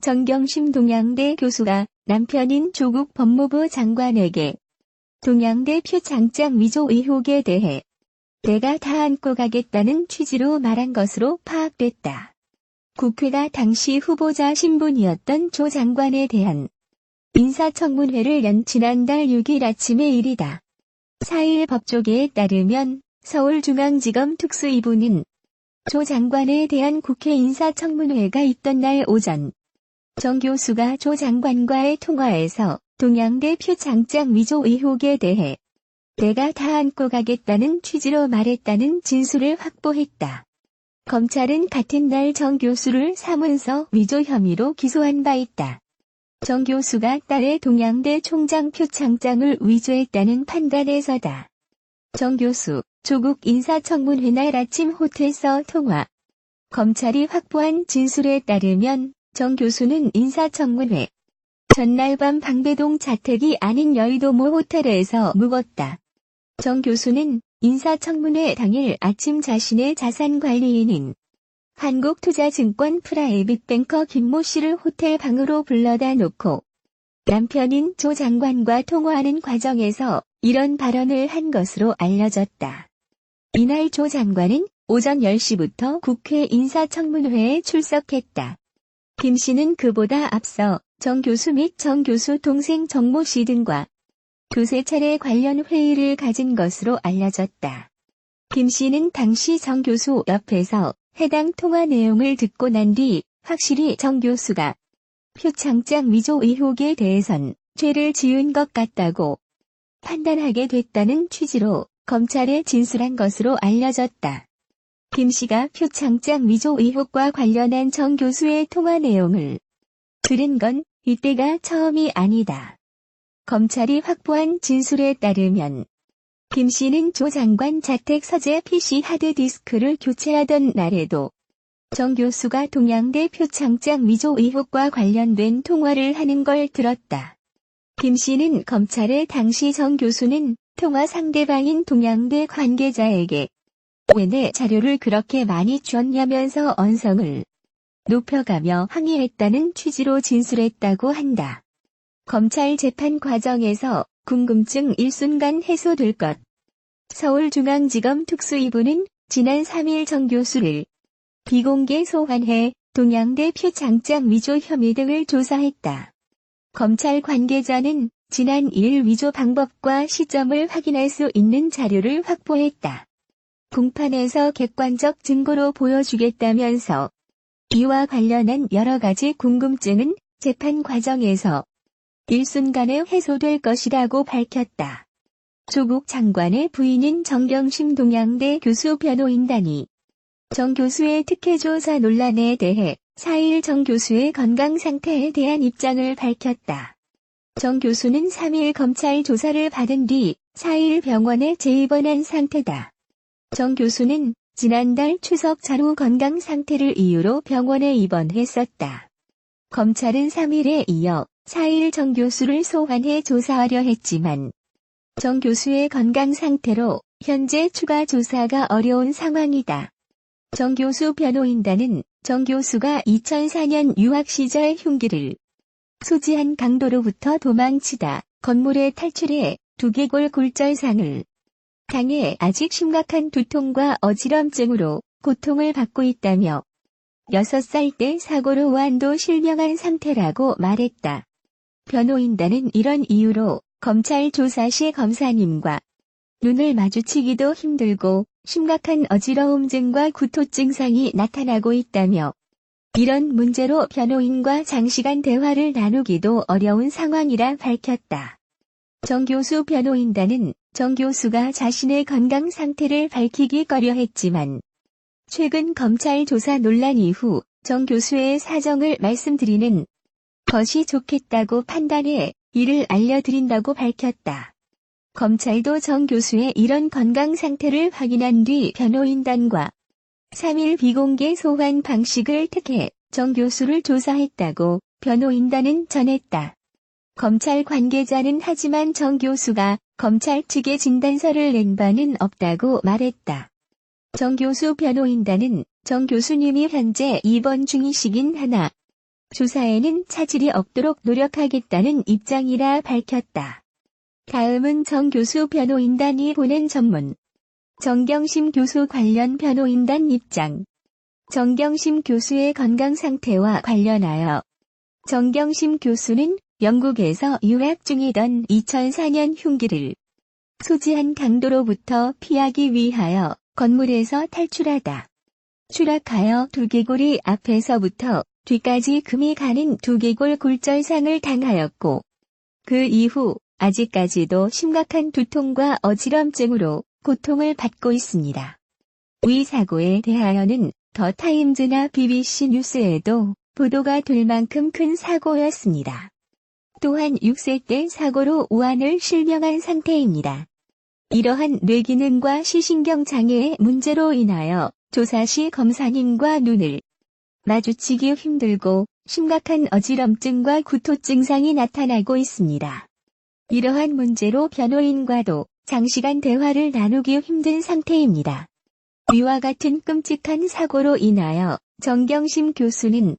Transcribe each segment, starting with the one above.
정경심 동양대 교수가 남편인 조국 법무부 장관에게 동양대 표창장 위조 의혹에 대해 내가 다 안고 가겠다는 취지로 말한 것으로 파악됐다. 국회가 당시 후보자 신분이었던 조 장관에 대한 인사청문회를 연 지난달 6일 아침의 일이다. 4일 법조계에 따르면 서울중앙지검 특수 2부는 조 장관에 대한 국회 인사청문회가 있던 날 오전 정 교수가 조 장관과의 통화에서 동양대 표창장 위조 의혹에 대해 내가 다 안고 가겠다는 취지로 말했다는 진술을 확보했다. 검찰은 같은 날 정 교수를 사문서 위조 혐의로 기소한 바 있다. 정 교수가 딸의 동양대 총장 표창장을 위조했다는 판단에서다. 정 교수, 조국 인사청문회 날 아침 호텔서 통화. 검찰이 확보한 진술에 따르면 정 교수는 인사청문회 전날 밤 방배동 자택이 아닌 여의도 모 호텔에서 묵었다. 정 교수는 인사청문회 당일 아침 자신의 자산관리인인 한국투자증권 프라이빗뱅커 김모 씨를 호텔 방으로 불러다 놓고 남편인 조 장관과 통화하는 과정에서 이런 발언을 한 것으로 알려졌다. 이날 조 장관은 오전 10시부터 국회 인사청문회에 출석했다. 김 씨는 그보다 앞서 정 교수 및 정 교수 동생 정모 씨 등과 두세 차례 관련 회의를 가진 것으로 알려졌다. 김 씨는 당시 정 교수 옆에서 해당 통화 내용을 듣고 난 뒤 확실히 정 교수가 표창장 위조 의혹에 대해선 죄를 지은 것 같다고 판단하게 됐다는 취지로 검찰에 진술한 것으로 알려졌다. 김 씨가 표창장 위조 의혹과 관련한 정 교수의 통화 내용을 들은 건 이때가 처음이 아니다. 검찰이 확보한 진술에 따르면 김 씨는 조 장관 자택 서재 PC 하드디스크를 교체하던 날에도 정 교수가 동양대 표창장 위조 의혹과 관련된 통화를 하는 걸 들었다. 김 씨는 검찰에 당시 정 교수는 통화 상대방인 동양대 관계자에게 왜 내 자료를 그렇게 많이 줬냐면서 언성을 높여가며 항의했다는 취지로 진술했다고 한다. 검찰 재판 과정에서 궁금증 일순간 해소될 것. 서울중앙지검 특수 2부는 지난 3일 정 교수를 비공개 소환해 동양대 표창장 위조 혐의 등을 조사했다. 검찰 관계자는 지난 1일 위조 방법과 시점을 확인할 수 있는 자료를 확보했다. 공판에서 객관적 증거로 보여주겠다면서 이와 관련한 여러 가지 궁금증은 재판 과정에서 일순간에 해소될 것이라고 밝혔다. 조국 장관의 부인인 정경심 동양대 교수 변호인단이 정 교수의 특혜조사 논란에 대해 4일 정 교수의 건강 상태에 대한 입장을 밝혔다. 정 교수는 3일 검찰 조사를 받은 뒤 4일 병원에 재입원한 상태다. 정 교수는 지난달 추석 전후 건강 상태를 이유로 병원에 입원했었다. 검찰은 3일에 이어 4일 정 교수를 소환해 조사하려 했지만 정 교수의 건강 상태로 현재 추가 조사가 어려운 상황이다. 정 교수 변호인단은 정 교수가 2004년 유학 시절 흉기를 소지한 강도로부터 도망치다 건물에 탈출해 두개골 골절상을 당해 아직 심각한 두통과 어지럼증으로 고통을 받고 있다며 6살 때 사고로 완도 실명한 상태라고 말했다. 변호인단은 이런 이유로 검찰 조사 시 검사님과 눈을 마주치기도 힘들고 심각한 어지러움증과 구토 증상이 나타나고 있다며 이런 문제로 변호인과 장시간 대화를 나누기도 어려운 상황이라 밝혔다. 정 교수 변호인단은 정 교수가 자신의 건강 상태를 밝히기 꺼려했지만 최근 검찰 조사 논란 이후 정 교수의 사정을 말씀드리는 것이 좋겠다고 판단해 이를 알려드린다고 밝혔다. 검찰도 정 교수의 이런 건강 상태를 확인한 뒤 변호인단과 3일 비공개 소환 방식을 택해 정 교수를 조사했다고 변호인단은 전했다. 검찰 관계자는 하지만 정 교수가 검찰 측에 진단서를 낸 바는 없다고 말했다. 정 교수 변호인단은 정 교수님이 현재 입원 중이시긴 하나 조사에는 차질이 없도록 노력하겠다는 입장이라 밝혔다. 다음은 정 교수 변호인단이 보낸 전문. 정경심 교수 관련 변호인단 입장. 정경심 교수의 건강 상태와 관련하여 정경심 교수는 영국에서 유학 중이던 2004년 흉기를 소지한 강도로부터 피하기 위하여 건물에서 탈출하다 추락하여 두개골이 앞에서부터 뒤까지 금이 가는 두개골 골절상을 당하였고 그 이후 아직까지도 심각한 두통과 어지럼증으로 고통을 받고 있습니다. 위 사고에 대하여는 더 타임즈나 BBC 뉴스에도 보도가 될 만큼 큰 사고였습니다. 또한 6세 때 사고로 우한을 실명한 상태입니다. 이러한 뇌기능과 시신경 장애의 문제로 인하여 조사 시 검사님과 눈을 마주치기 힘들고 심각한 어지럼증과 구토 증상이 나타나고 있습니다. 이러한 문제로 변호인과도 장시간 대화를 나누기 힘든 상태입니다. 위와 같은 끔찍한 사고로 인하여 정경심 교수는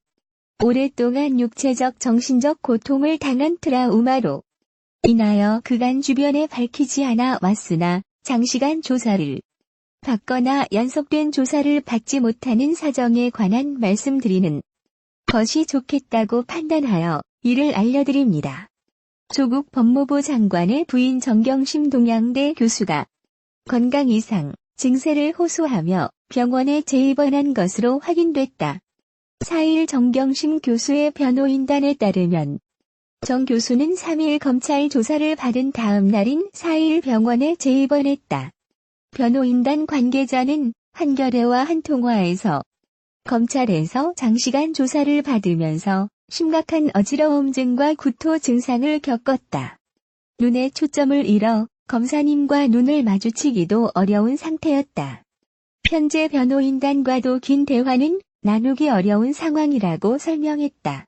오랫동안 육체적 정신적 고통을 당한 트라우마로 인하여 그간 주변에 밝히지 않아 왔으나 장시간 조사를 받거나 연속된 조사를 받지 못하는 사정에 관한 말씀드리는 것이 좋겠다고 판단하여 이를 알려드립니다. 조국 법무부 장관의 부인 정경심 동양대 교수가 건강 이상 증세를 호소하며 병원에 재입원한 것으로 확인됐다. 4일 정경심 교수의 변호인단에 따르면 정 교수는 3일 검찰 조사를 받은 다음 날인 4일 병원에 재입원했다. 변호인단 관계자는 한겨레와 한 통화에서 검찰에서 장시간 조사를 받으면서 심각한 어지러움증과 구토 증상을 겪었다. 눈에 초점을 잃어 검사님과 눈을 마주치기도 어려운 상태였다. 현재 변호인단과도 긴 대화는 나누기 어려운 상황이라고 설명했다.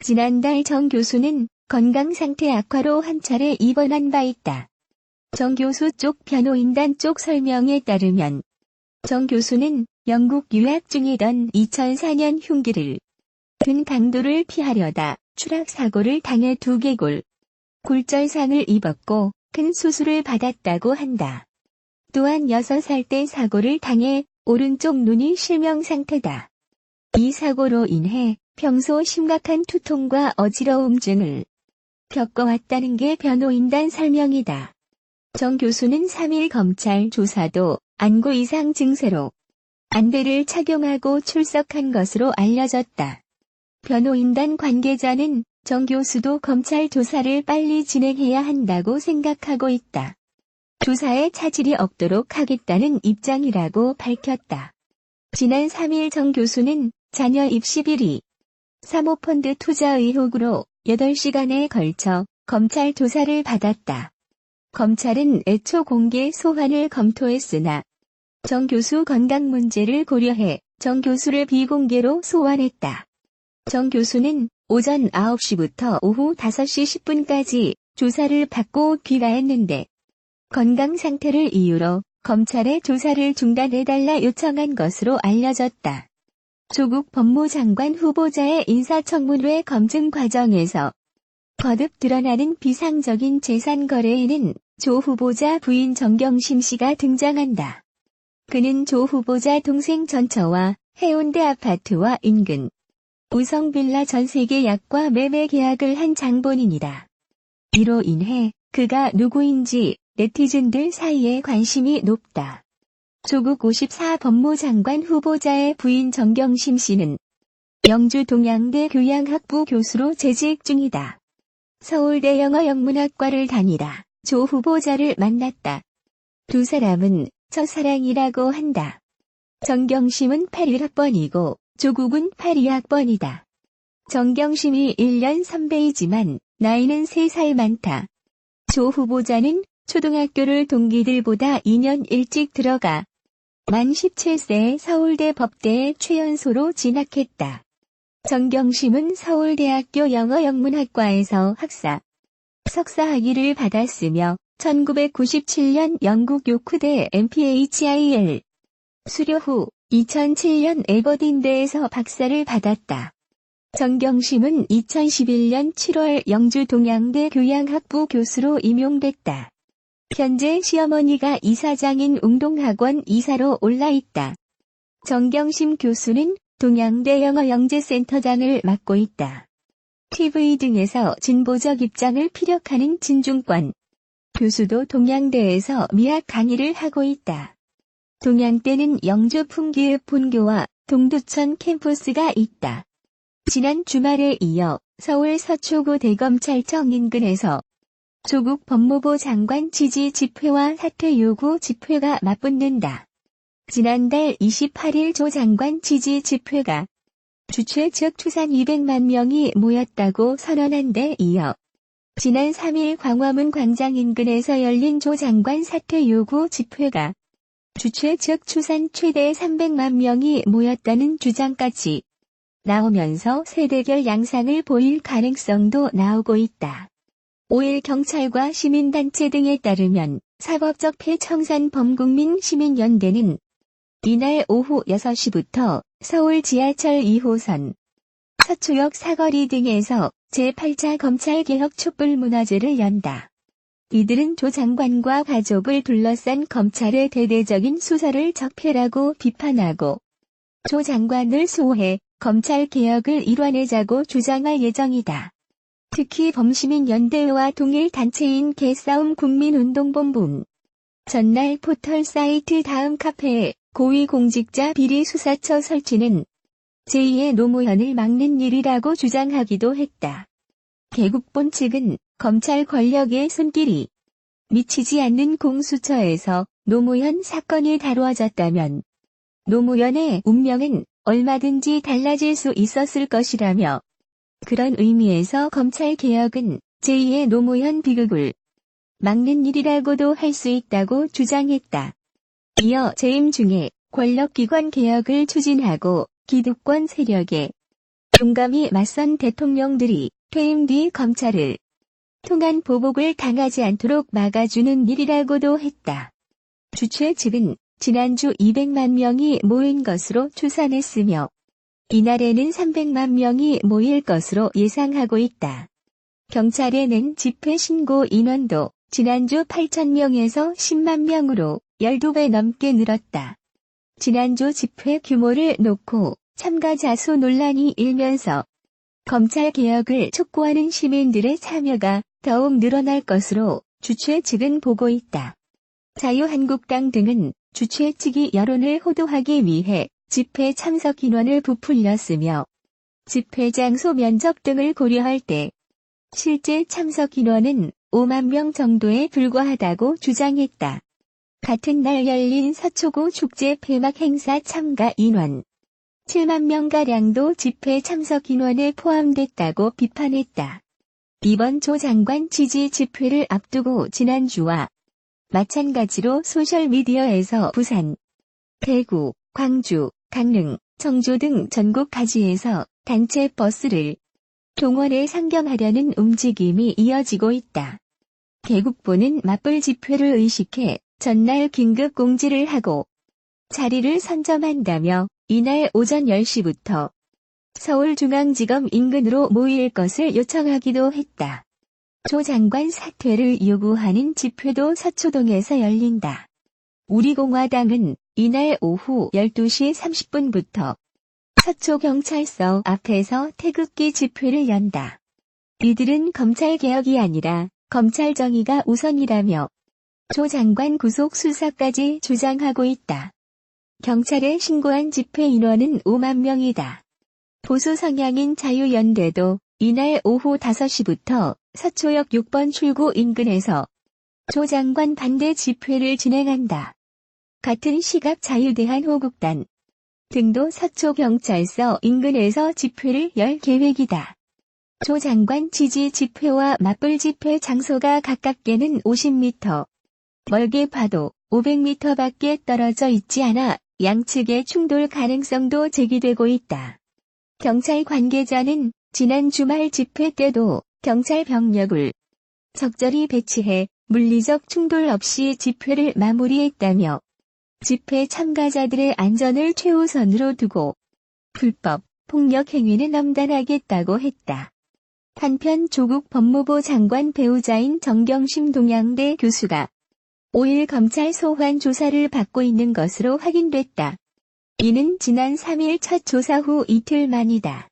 지난달 정 교수는 건강 상태 악화로 한 차례 입원한 바 있다. 정 교수 쪽 변호인단 쪽 설명에 따르면 정 교수는 영국 유학 중이던 2004년 흉기를 든 강도를 피하려다 추락사고를 당해 두개골 골절상을 입었고 큰 수술을 받았다고 한다. 또한 6살 때 사고를 당해 오른쪽 눈이 실명 상태다. 이 사고로 인해 평소 심각한 두통과 어지러움증을 겪어왔다는 게 변호인단 설명이다. 정 교수는 3일 검찰 조사도 안구 이상 증세로 안대를 착용하고 출석한 것으로 알려졌다. 변호인단 관계자는 정 교수도 검찰 조사를 빨리 진행해야 한다고 생각하고 있다. 조사에 차질이 없도록 하겠다는 입장이라고 밝혔다. 지난 3일 정 교수는 자녀 입시 비리, 사모펀드 투자 의혹으로 8시간에 걸쳐 검찰 조사를 받았다. 검찰은 애초 공개 소환을 검토했으나 정 교수 건강 문제를 고려해 정 교수를 비공개로 소환했다. 정 교수는 오전 9시부터 오후 5시 10분까지 조사를 받고 귀가했는데 건강 상태를 이유로 검찰에 조사를 중단해달라 요청한 것으로 알려졌다. 조국 법무장관 후보자의 인사청문회 검증 과정에서 거듭 드러나는 비상적인 재산 거래에는 조 후보자 부인 정경심 씨가 등장한다. 그는 조 후보자 동생 전처와 해운대 아파트와 인근 우성빌라 전세 계약과 매매 계약을 한 장본인이다. 이로 인해 그가 누구인지 네티즌들 사이에 관심이 높다. 조국 54 법무장관 후보자의 부인 정경심 씨는 영주 동양대 교양학부 교수로 재직 중이다. 서울대 영어영문학과를 다니다 조 후보자를 만났다. 두 사람은 첫사랑이라고 한다. 정경심은 81학번이고 조국은 82학번이다. 정경심이 1년 선배이지만 나이는 3살 많다. 조 후보자는 초등학교를 동기들보다 2년 일찍 들어가 만 17세에 서울대 법대에 최연소로 진학했다. 정경심은 서울대학교 영어영문학과에서 학사, 석사 학위를 받았으며 1997년 영국 요크대 MPHIL 수료 후 2007년 에버딘대에서 박사를 받았다. 정경심은 2011년 7월 영주 동양대 교양학부 교수로 임용됐다. 현재 시어머니가 이사장인 웅동학원 이사로 올라있다. 정경심 교수는 동양대 영어영재센터장을 맡고 있다. TV 등에서 진보적 입장을 피력하는 진중권 교수도 동양대에서 미학 강의를 하고 있다. 동양대는 영주 풍기읍 본교와 동두천 캠퍼스가 있다. 지난 주말에 이어 서울 서초구 대검찰청 인근에서 조국 법무부 장관 지지 집회와 사퇴 요구 집회가 맞붙는다. 지난달 28일 조 장관 지지 집회가 주최 측 추산 200만 명이 모였다고 선언한 데 이어 지난 3일 광화문 광장 인근에서 열린 조 장관 사퇴 요구 집회가 주최 측 추산 최대 300만 명이 모였다는 주장까지 나오면서 세대결 양상을 보일 가능성도 나오고 있다. 5일 경찰과 시민단체 등에 따르면 사법적폐 청산 범국민 시민연대는 이날 오후 6시부터 서울 지하철 2호선, 서초역 사거리 등에서 제8차 검찰개혁 촛불 문화제를 연다. 이들은 조 장관과 가족을 둘러싼 검찰의 대대적인 수사를 적폐라고 비판하고 조 장관을 수호해 검찰개혁을 이뤄내자고 주장할 예정이다. 특히 범시민연대와 동일단체인 개싸움 국민운동본부는 전날 포털 사이트 다음 카페에 고위공직자 비리수사처 설치는 제2의 노무현을 막는 일이라고 주장하기도 했다. 개국본 측은 검찰 권력의 손길이 미치지 않는 공수처에서 노무현 사건이 다루어졌다면 노무현의 운명은 얼마든지 달라질 수 있었을 것이라며 그런 의미에서 검찰개혁은 제2의 노무현 비극을 막는 일이라고도 할 수 있다고 주장했다. 이어 재임 중에 권력기관 개혁을 추진하고 기득권 세력에 용감히 맞선 대통령들이 퇴임 뒤 검찰을 통한 보복을 당하지 않도록 막아주는 일이라고도 했다. 주최 측은 지난주 200만 명이 모인 것으로 추산했으며 이날에는 300만 명이 모일 것으로 예상하고 있다. 경찰에 낸 집회 신고 인원도 지난주 8,000명에서 10만 명으로 12배 넘게 늘었다. 지난주 집회 규모를 놓고 참가자 수 논란이 일면서 검찰개혁을 촉구하는 시민들의 참여가 더욱 늘어날 것으로 주최 측은 보고 있다. 자유한국당 등은 주최 측이 여론을 호도하기 위해 집회 참석 인원을 부풀렸으며 집회 장소 면적 등을 고려할 때 실제 참석 인원은 5만 명 정도에 불과하다고 주장했다. 같은 날 열린 서초구 축제 폐막 행사 참가 인원 7만 명가량도 집회 참석 인원에 포함됐다고 비판했다. 이번 조 장관 지지 집회를 앞두고 지난주와 마찬가지로 소셜미디어에서 부산, 대구, 광주, 강릉, 청주 등 전국 가지에서 단체 버스를 동원해 상경하려는 움직임이 이어지고 있다. 개국보는 맞불 집회를 의식해 전날 긴급 공지를 하고 자리를 선점한다며 이날 오전 10시부터 서울중앙지검 인근으로 모일 것을 요청하기도 했다. 조 장관 사퇴를 요구하는 집회도 서초동에서 열린다. 우리공화당은 이날 오후 12시 30분부터 서초경찰서 앞에서 태극기 집회를 연다. 이들은 검찰개혁이 아니라 검찰 정의가 우선이라며 조 장관 구속 수사까지 주장하고 있다. 경찰에 신고한 집회 인원은 5만 명이다. 보수 성향인 자유연대도 이날 오후 5시부터 서초역 6번 출구 인근에서 조 장관 반대 집회를 진행한다. 같은 시각 자유대한호국단 등도 서초경찰서 인근에서 집회를 열 계획이다. 조 장관 지지 집회와 맞불 집회 장소가 가깝게는 50m, 멀게 봐도 500m밖에 떨어져 있지 않아 양측의 충돌 가능성도 제기되고 있다. 경찰 관계자는 지난 주말 집회 때도 경찰 병력을 적절히 배치해 물리적 충돌 없이 집회를 마무리했다며 집회 참가자들의 안전을 최우선으로 두고 불법, 폭력 행위는 엄단하겠다고 했다. 한편 조국 법무부 장관 배우자인 정경심 동양대 교수가 5일 검찰 소환 조사를 받고 있는 것으로 확인됐다. 이는 지난 3일 첫 조사 후 이틀 만이다.